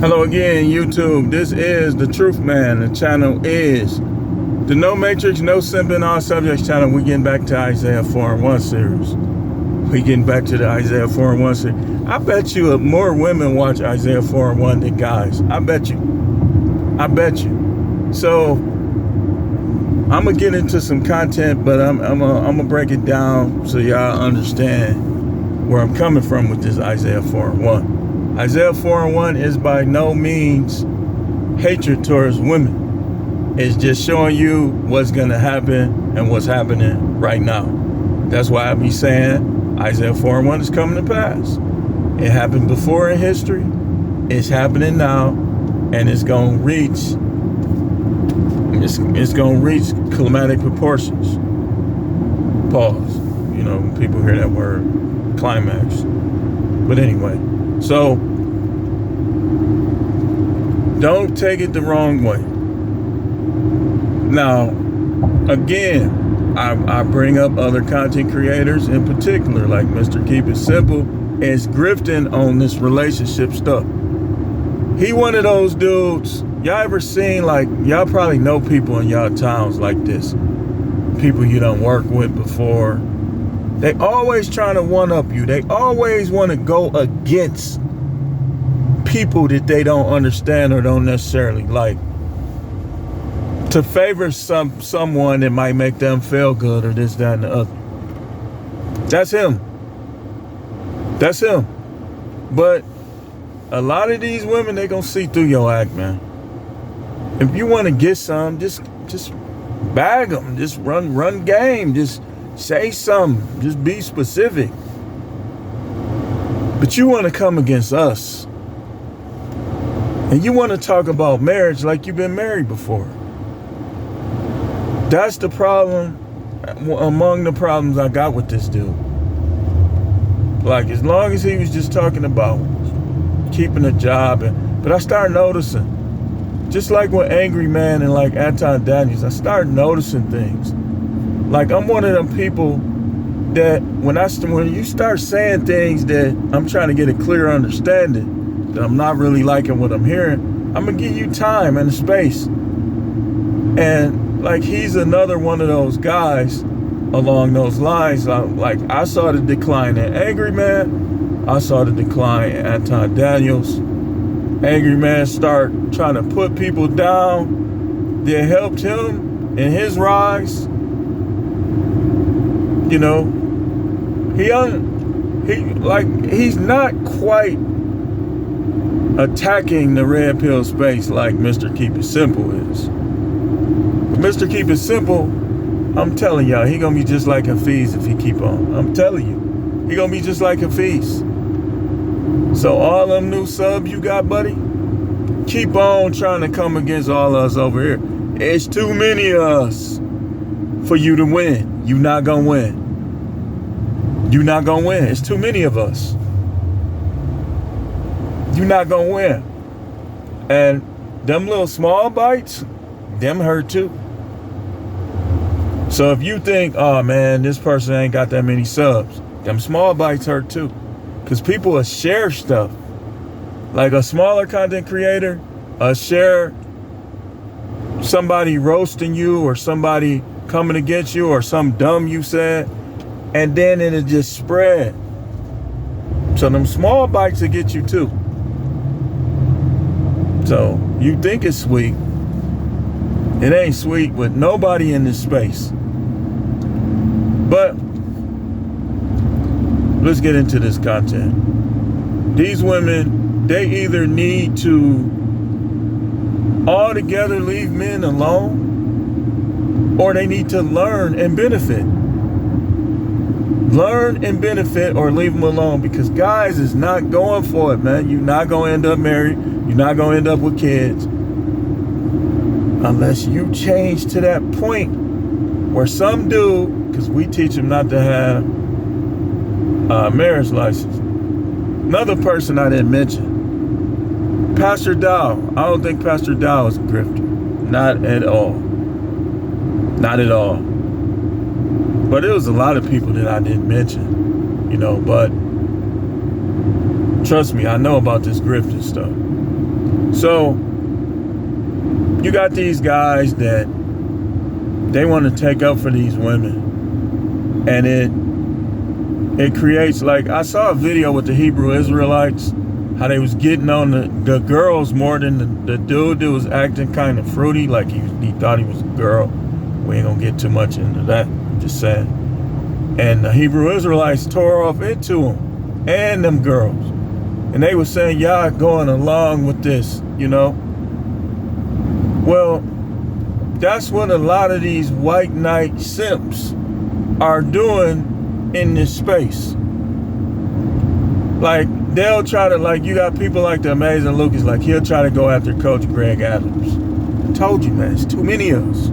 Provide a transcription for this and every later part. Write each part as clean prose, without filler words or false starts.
Hello again, YouTube. This is The Truth Man. The channel is the No Matrix, No Simping, All Subjects channel. We're getting back to Isaiah 4:1 series. We're getting back to the Isaiah 4:1 series. I bet you more women watch Isaiah 4:1 than guys. I bet you. So I'm gonna get into some content, but I'm gonna break it down so y'all understand where I'm coming from with this Isaiah 4:1. Isaiah 4:1 is by no means hatred towards women. It's just showing you what's gonna happen and what's happening right now. That's why I be saying Isaiah 4:1 is coming to pass. It happened before in history, it's happening now, and it's gonna reach climatic proportions. Pause. You know, when people hear that word climax. But anyway, so don't take it the wrong way. Now, again, I bring up other content creators in particular, like Mr. Keep It Simple, is grifting on this relationship stuff. He one of those dudes. Y'all ever seen, like, y'all probably know people in y'all towns like this, people you done worked with before. They always trying to one up you. They always want to go against people that they don't understand or don't necessarily like, to favor someone that might make them feel good or this, that, and the other. That's him. But a lot of these women, they gonna see through your act, man. If you want to get some, just bag them. Just run game. Just say something. Just be specific. But you want to come against us. And you want to talk about marriage like you've been married before. That's the problem, among the problems I got with this dude. Like, as long as he was just talking about keeping a job, but I started noticing, just like with Angry Man and like Anton Daniels, I started noticing things. Like, I'm one of them people that when you start saying things that I'm trying to get a clear understanding, that I'm not really liking what I'm hearing, I'm gonna give you time and space. And like, he's another one of those guys along those lines. I saw the decline in Angry Man. I saw the decline in Anton Daniels. Angry Man start trying to put people down that helped him in his rise. You know, he's not quite attacking the red pill space like Mr. Keep It Simple is. But Mr. Keep It Simple, I'm telling y'all, he gonna be just like Hafiz if he keep on. I'm telling you, he gonna be just like Hafiz. So all them new subs you got, buddy, keep on trying to come against all of us over here. It's too many of us for you to win. You not gonna win. You not gonna win. It's too many of us. You not gonna win. And them little small bites, them hurt too. So if you think, oh man, this person ain't got that many subs, them small bites hurt too. Because people will share stuff. Like a smaller content creator, share somebody roasting you or somebody coming against you or some dumb you said, and then it'll just spread. So them small bites will get you too. So you think it's sweet. It ain't sweet with nobody in this space. But let's get into this content. These women, they either need to altogether leave men alone, or they need to learn and benefit. Learn and benefit or leave them alone, because guys is not going for it, man. You're not going to end up married. You're not going to end up with kids. Unless you change to that point where some do, because we teach them not to have marriage license. Another person I didn't mention, Pastor Dow. I don't think Pastor Dow is a grifter. Not at all. Not at all. But there was a lot of people that I didn't mention, you know, but trust me, I know about this grifting stuff. So you got these guys that they want to take up for these women, and it creates, like, I saw a video with the Hebrew Israelites, how they was getting on the girls more than the dude that was acting kind of fruity, like he thought he was a girl. We ain't gonna get too much into that, I'm just saying. And the Hebrew Israelites tore off into him and them girls, and they were saying, y'all going along with this, you know. Well, that's what a lot of these white knight simps are doing in this space. Like, they'll try to, like, you got people like the Amazing Lucas, like, he'll try to go after Coach Greg Adams. I told you, man, it's too many of us.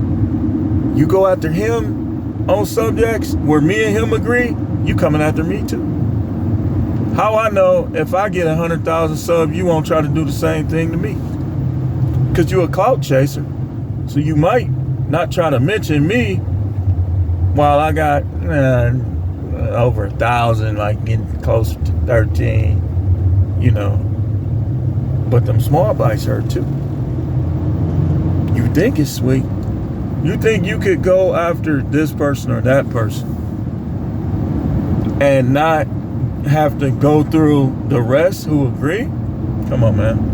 You go after him on subjects where me and him agree, you coming after me too. How I know if I get 100,000 subs, you won't try to do the same thing to me? Because you're a clout chaser. So you might not try to mention me while I got over 1,000, like getting close to 13, you know. But them small bites hurt too. You think it's sweet. You think you could go after this person or that person and not have to go through the rest who agree? Come on, man.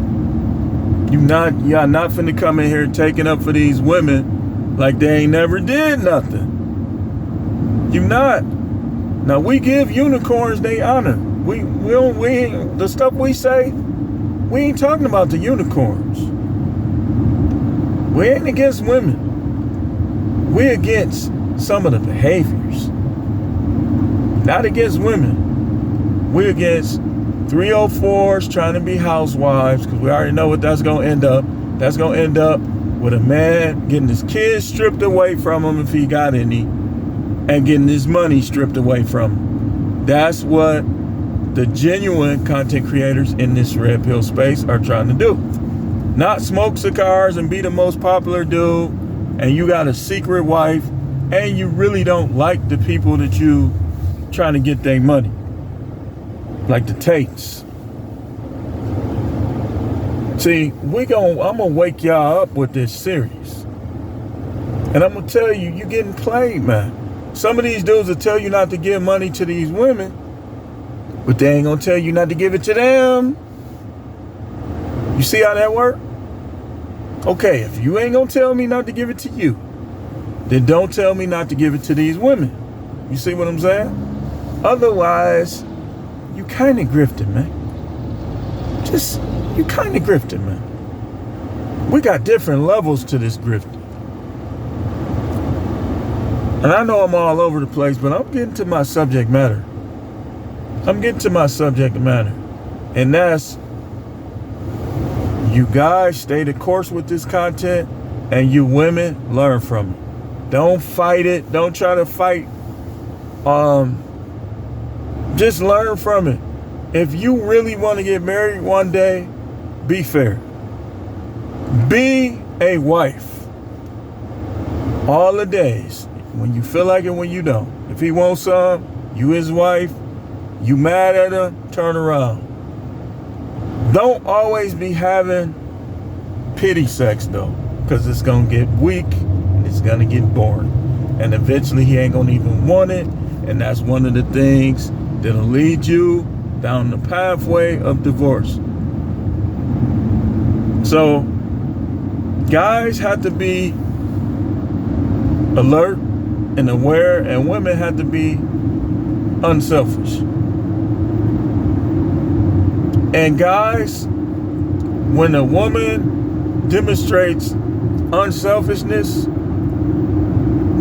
Y'all not finna come in here taking up for these women like they ain't never did nothing. You not. Now, we give unicorns they honor. We ain't, the stuff we say, we ain't talking about the unicorns. We ain't against women. We're against some of the behaviors. Not against women. We're against 304s trying to be housewives, because we already know what that's going to end up. That's going to end up with a man getting his kids stripped away from him if he got any, and getting his money stripped away from him. That's what the genuine content creators in this red pill space are trying to do. Not smoke cigars and be the most popular dude, and you got a secret wife, and you really don't like the people that you trying to get their money. Like the Tates. See, I'm gonna wake y'all up with this series. And I'm gonna tell you, getting played, man. Some of these dudes will tell you not to give money to these women, but they ain't gonna tell you not to give it to them. You see how that works? Okay, if you ain't gonna tell me not to give it to you, then don't tell me not to give it to these women. You see what I'm saying? Otherwise, you kind of grifting, man. You kind of grifting, man. We got different levels to this grifting. And I know I'm all over the place, but I'm getting to my subject matter. And that's, you guys stay the course with this content, and you women learn from it. Don't fight it. Don't try to fight. Just learn from it. If you really want to get married one day, be fair. Be a wife. All the days. When you feel like it, when you don't. If he wants some, you his wife, you mad at her, turn around. Don't always be having pity sex though, because it's going to get weak and it's going to get boring. And eventually he ain't going to even want it. And that's one of the things that'll lead you down the pathway of divorce. So guys have to be alert and aware, and women have to be unselfish. And guys, when a woman demonstrates unselfishness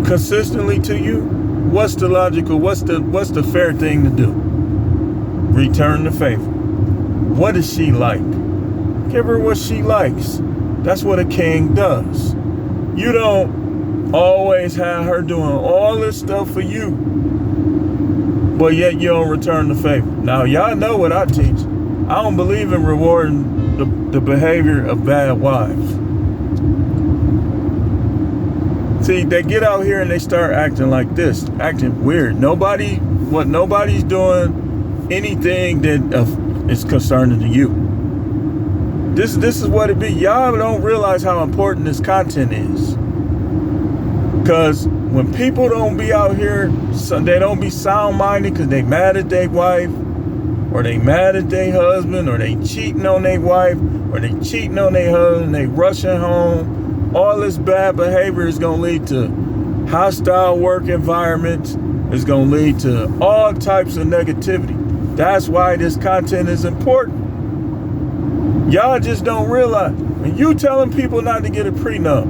consistently to you, what's the fair thing to do? Return the favor. What does she like? Give her what she likes. That's what a king does. You don't always have her doing all this stuff for you, but yet you don't return the favor. Now, y'all know what I teach. I don't believe in rewarding the behavior of bad wives. See, they get out here and they start acting like this, acting weird. Nobody's doing anything that is concerning to you. This is what it be. Y'all don't realize how important this content is. Because when people don't be out here, so they don't be sound-minded because they mad at their wife, or they mad at their husband, or they cheating on their wife, or they cheating on their husband, they rushing home. All this bad behavior is going to lead to hostile work environments. It's going to lead to all types of negativity. That's why this content is important. Y'all just don't realize. When you telling people not to get a prenup,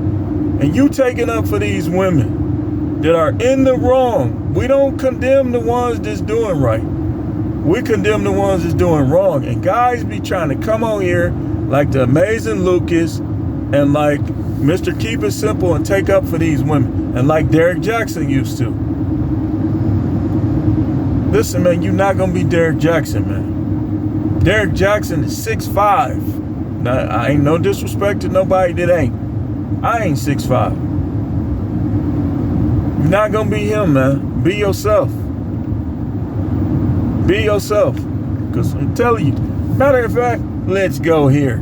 and you taking up for these women that are in the wrong, we don't condemn the ones that's doing right. We condemn the ones that's doing wrong. And guys be trying to come on here like the amazing Lucas and like Mr. Keep It Simple and take up for these women. And like Derek Jackson used to. Listen, man, you're not going to be Derek Jackson, man. Derek Jackson is 6'5". Now, I ain't no disrespect to nobody that ain't. I ain't 6'5". You're not going to be him, man. Be yourself. Be yourself. Because I'm telling you, matter of fact, let's go here.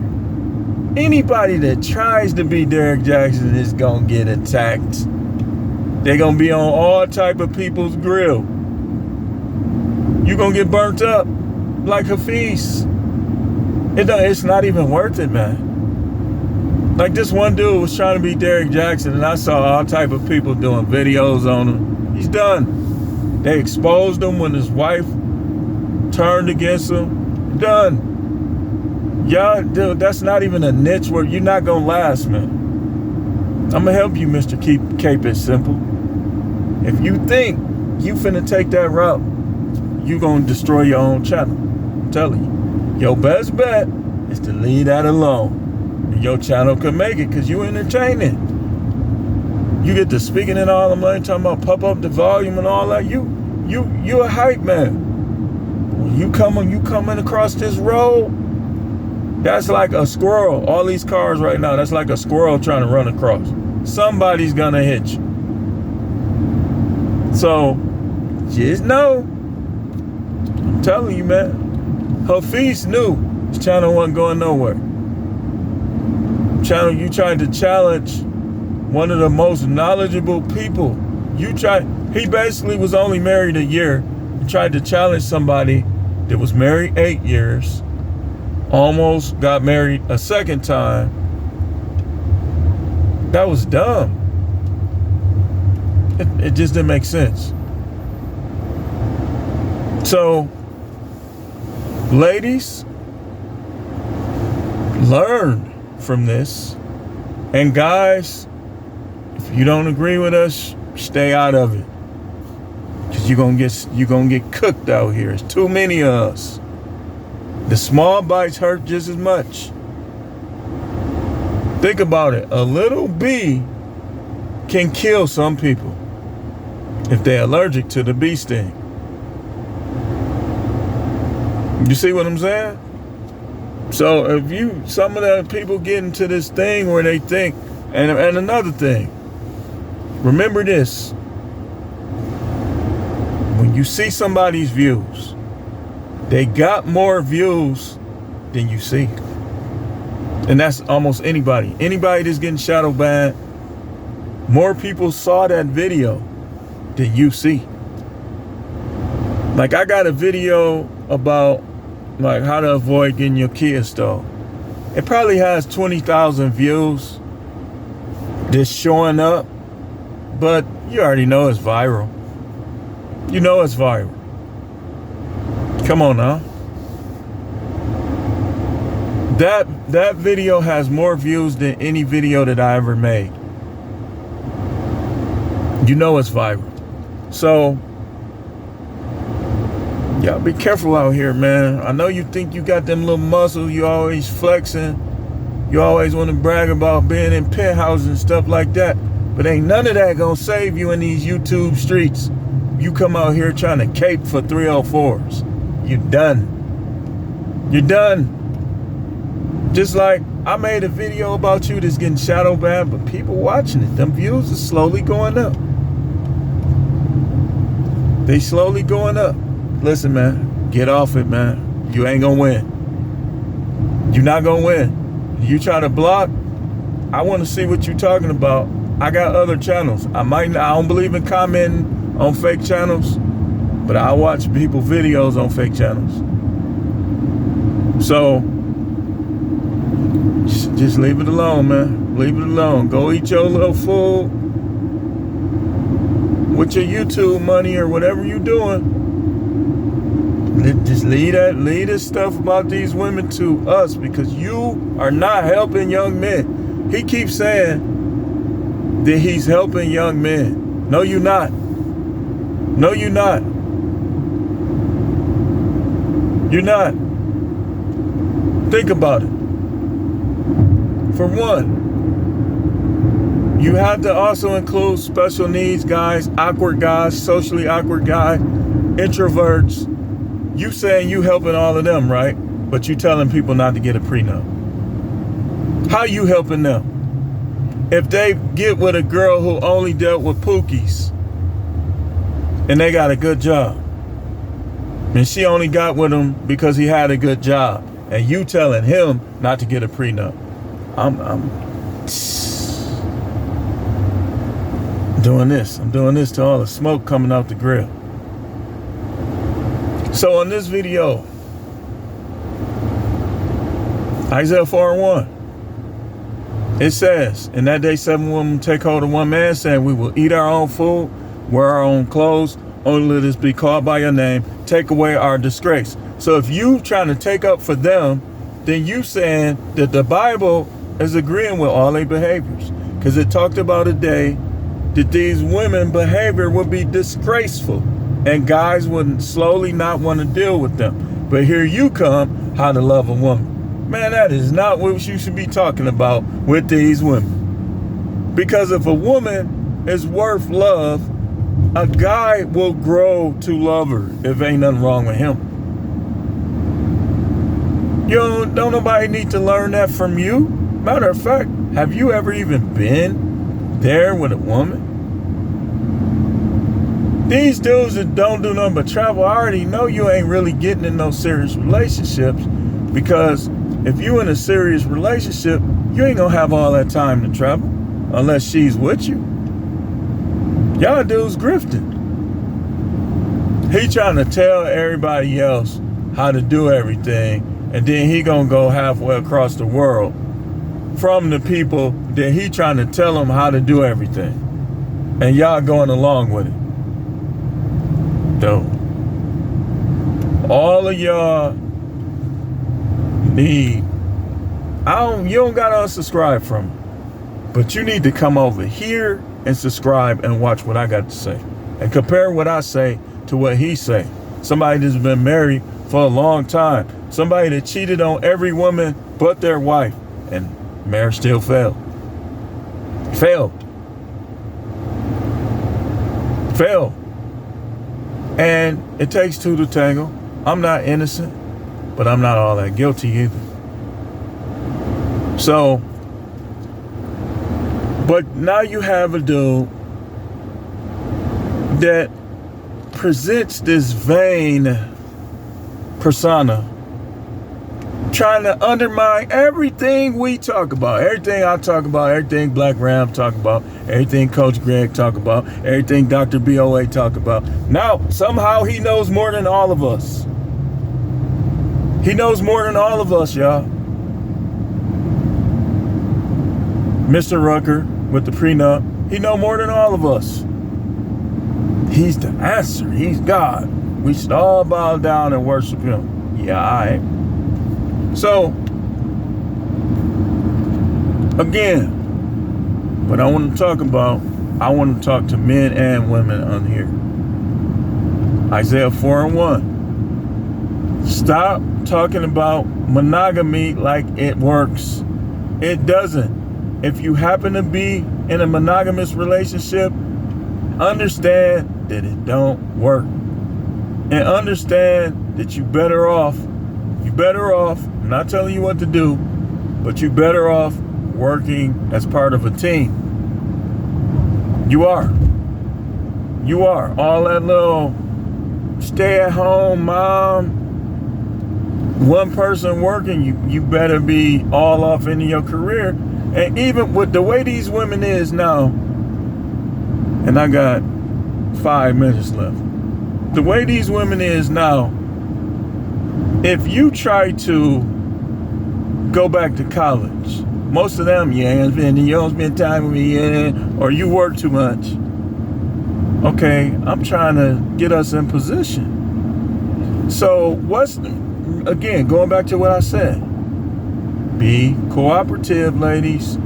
Anybody that tries to be Derek Jackson is going to get attacked. They're going to be on all type of people's grill. You're going to get burnt up like Hafiz. It's not even worth it, man. Like this one dude was trying to be Derek Jackson, and I saw all type of people doing videos on him. He's done. They exposed him when his wife turned against him. Done. Y'all, dude, that's not even a niche where you're not gonna last, man. I'm gonna help you, Mr. Keep It Simple. If you think you finna take that route, you gonna destroy your own channel. I'm telling you. Your best bet is to leave that alone. And your channel could make it because you entertaining. You get to speaking in all the money, talking about pump up the volume and all that. You a hype man. When you coming across this road, that's like a squirrel. All these cars right now, that's like a squirrel trying to run across. Somebody's gonna hit you. So just know, I'm telling you, man. Hafiz knew his channel wasn't going nowhere. Channel, you tried to challenge one of the most knowledgeable people. He basically was only married a year. He tried to challenge somebody that was married 8 years, almost got married a second time. That was dumb. It just didn't make sense. So, ladies, learn from this. And guys, if you don't agree with us, stay out of it. Because you're gonna get cooked out here. There's too many of us. The small bites hurt just as much. Think about it. A little bee can kill some people if they're allergic to the bee sting. You see what I'm saying? So if some of the people get into this thing where they think, and another thing, remember this, when you see somebody's views, they got more views than you see. And that's almost anybody. Anybody that's getting shadow banned, more people saw that video than you see. Like I got a video about like how to avoid getting your kids stole. It probably has 20,000 views that's showing up, but you already know it's viral. You know it's viral. Come on now. That video has more views than any video that I ever made. You know it's viral. So y'all be careful out here, man. I know you think you got them little muscles, you always flexing. You always want to brag about being in penthouses and stuff like that. But ain't none of that gonna save you in these YouTube streets. You come out here trying to cape for 304s. You're done. You're done. Just like I made a video about you that's getting shadow banned, but people watching it. Them views are slowly going up. They slowly going up. Listen, man, get off it, man. You ain't gonna win. You're not gonna win. You try to block, I want to see what you're talking about. I got other channels. I don't believe in commenting on fake channels, but I watch people videos on fake channels. So just leave it alone, man. Leave it alone. Go eat your little food with your YouTube money or whatever you're doing. Just leave this stuff about these women to us, because you are not helping young men. He keeps saying that he's helping young men. No, you're not. No, you're not. You're not. Think about it. For one, you have to also include special needs guys, awkward guys, socially awkward guys, introverts. You saying you helping all of them, right? But you telling people not to get a prenup. How you helping them? If they get with a girl who only dealt with pookies and they got a good job, and she only got with him because he had a good job, and you telling him not to get a prenup, I'm doing this. I'm doing this to all the smoke coming out the grill. So in this video, Isaiah 4:1, it says, "In that day 7 women take hold of one man, saying, we will eat our own food, wear our own clothes, only let us be called by your name, take away our disgrace." So if you trying to take up for them, then you saying that the Bible is agreeing with all their behaviors, because it talked about a day that these women behavior would be disgraceful and guys would slowly not want to deal with them. But here you come, how to love a woman. Man, that is not what you should be talking about with these women. Because if a woman is worth love, a guy will grow to love her if ain't nothing wrong with him. Don't nobody need to learn that from you. Matter of fact, have you ever even been there with a woman? These dudes that don't do nothing but travel, I already know you ain't really getting in no serious relationships, because if you in a serious relationship, you ain't gonna have all that time to travel unless she's with you. Y'all dudes grifting. He trying to tell everybody else how to do everything, and then he gonna go halfway across the world from the people that he trying to tell them how to do everything, and y'all going along with it. Though all of y'all need, you don't gotta unsubscribe from it, but you need to come over here and subscribe and watch what I got to say and compare what I say to what he say. Somebody that's been married for a long time, somebody that cheated on every woman but their wife, and marriage still failed. And it takes two to tango. I'm not innocent, but I'm not all that guilty either. So, but now you have a dude that presents this vain persona, trying to undermine everything we talk about, everything I talk about, everything Black Ram talk about, everything Coach Greg talk about, everything Dr. BOA talk about. Now, somehow he knows more than all of us. He knows more than all of us, y'all. Mr. Rucker with the prenup, he know more than all of us. He's the answer. He's God. We should all bow down and worship him. Yeah, all right. So, again, what I want to talk about, I want to talk to men and women on here. Isaiah 4:1. Stop talking about monogamy like it works. It doesn't. If you happen to be in a monogamous relationship, understand that it don't work. And understand that you're better off, I'm not telling you what to do, but you're better off working as part of a team. You are. All that little stay at home mom, one person working, you better be all off into your career. And even with the way these women is now, and I got 5 minutes left. The way these women is now, if you try to go back to college, most of them, you don't spend time with me, or you work too much. Okay, I'm trying to get us in position. So again, going back to what I said, be cooperative, ladies.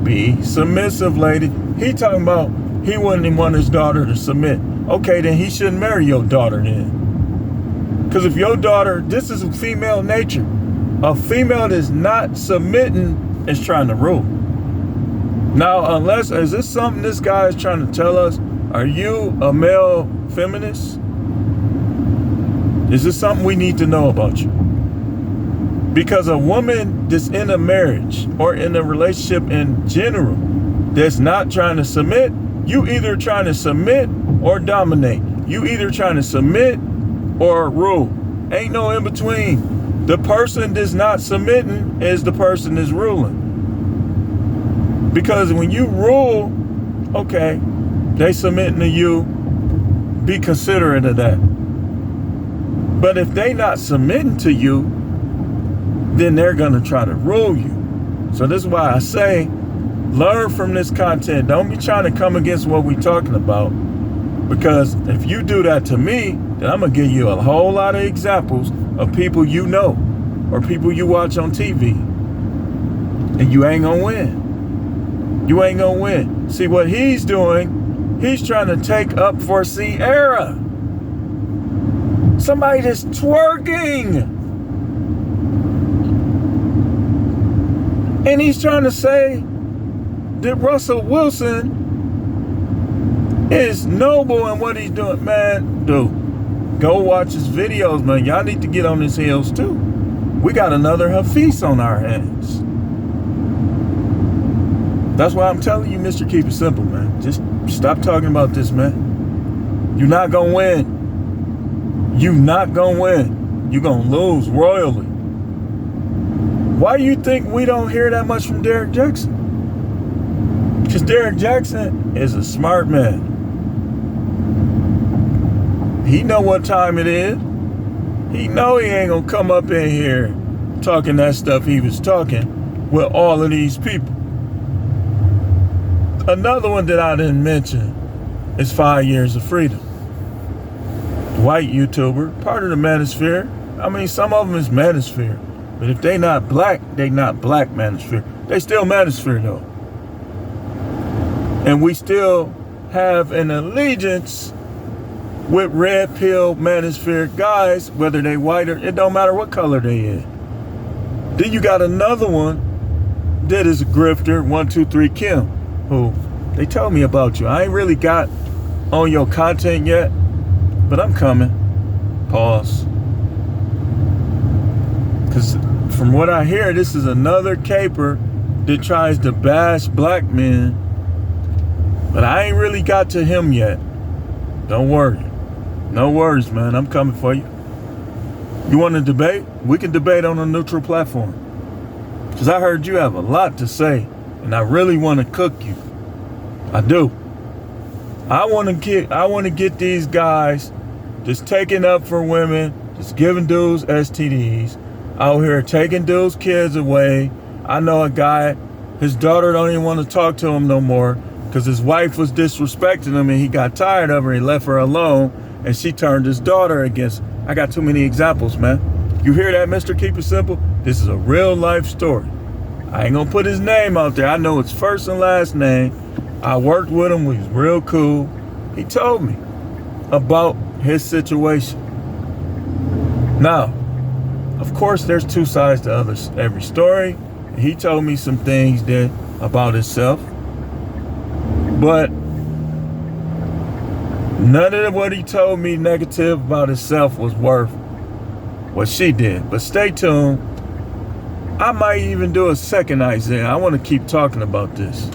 Be submissive, ladies. He talking about he wouldn't even want his daughter to submit. Okay, then he shouldn't marry your daughter then. Because if your daughter, this is female nature. A female that's not submitting is trying to rule. Now, is this something this guy is trying to tell us? Are you a male feminist? Is this something we need to know about you? Because a woman that's in a marriage or in a relationship in general that's not trying to submit, you either trying to submit or dominate. You either trying to submit or rule. Ain't no in between. The person that's not submitting is the person that's ruling. Because when you rule, okay, they submitting to you, be considerate of that. But if they not submitting to you, then they're gonna try to rule you. So this is why I say, learn from this content. Don't be trying to come against what we're talking about. Because if you do that to me, then I'm gonna give you a whole lot of examples of people you know or people you watch on TV. And you ain't gonna win. You ain't gonna win. See what he's doing, he's trying to take up for Sierra. Somebody that's twerking. And he's trying to say that Russell Wilson is noble in what he's doing. Man, dude, go watch his videos, man. Y'all need to get on his heels too. We got another Hafiz on our hands. That's why I'm telling you, Mr. Keep It Simple, man. Just stop talking about this, man. You're not gonna win. You're not gonna win. You're gonna lose royally. Why do you think we don't hear that much from Derrick Jackson? Because Derrick Jackson is a smart man. He know what time it is. He know he ain't gonna come up in here talking that stuff he was talking with all of these people. Another one that I didn't mention is 5 Years of Freedom. White YouTuber, part of the manosphere. I mean, some of them is manosphere. But if they not black, they not black manosphere. They still manosphere though. And we still have an allegiance with red pill manosphere guys, whether they white or, it don't matter what color they is. Then you got another one that is a grifter, 123 Kim, who they told me about you. I ain't really got on your content yet, but I'm coming. Pause. Because from what I hear, this is another caper that tries to bash black men. But I ain't really got to him yet. Don't worry. No worries, man. I'm coming for you. You want to debate? We can debate on a neutral platform. Because I heard you have a lot to say. And I really want to cook you. I do. I want to get these guys just taking up for women, just giving dudes STDs, out here taking dudes' kids away. I know a guy, his daughter don't even want to talk to him no more because his wife was disrespecting him and he got tired of her. He left her alone and she turned his daughter against him. I got too many examples, man. You hear that, Mr. Keep It Simple? This is a real life story. I ain't gonna put his name out there. I know his first and last name. I worked with him. We was real cool. He told me about his situation. Now, of course, there's two sides to every story. He told me some things that about himself, but none of what he told me negative about himself was worth what she did. But stay tuned. I might even do a second Isaiah. I want to keep talking about this.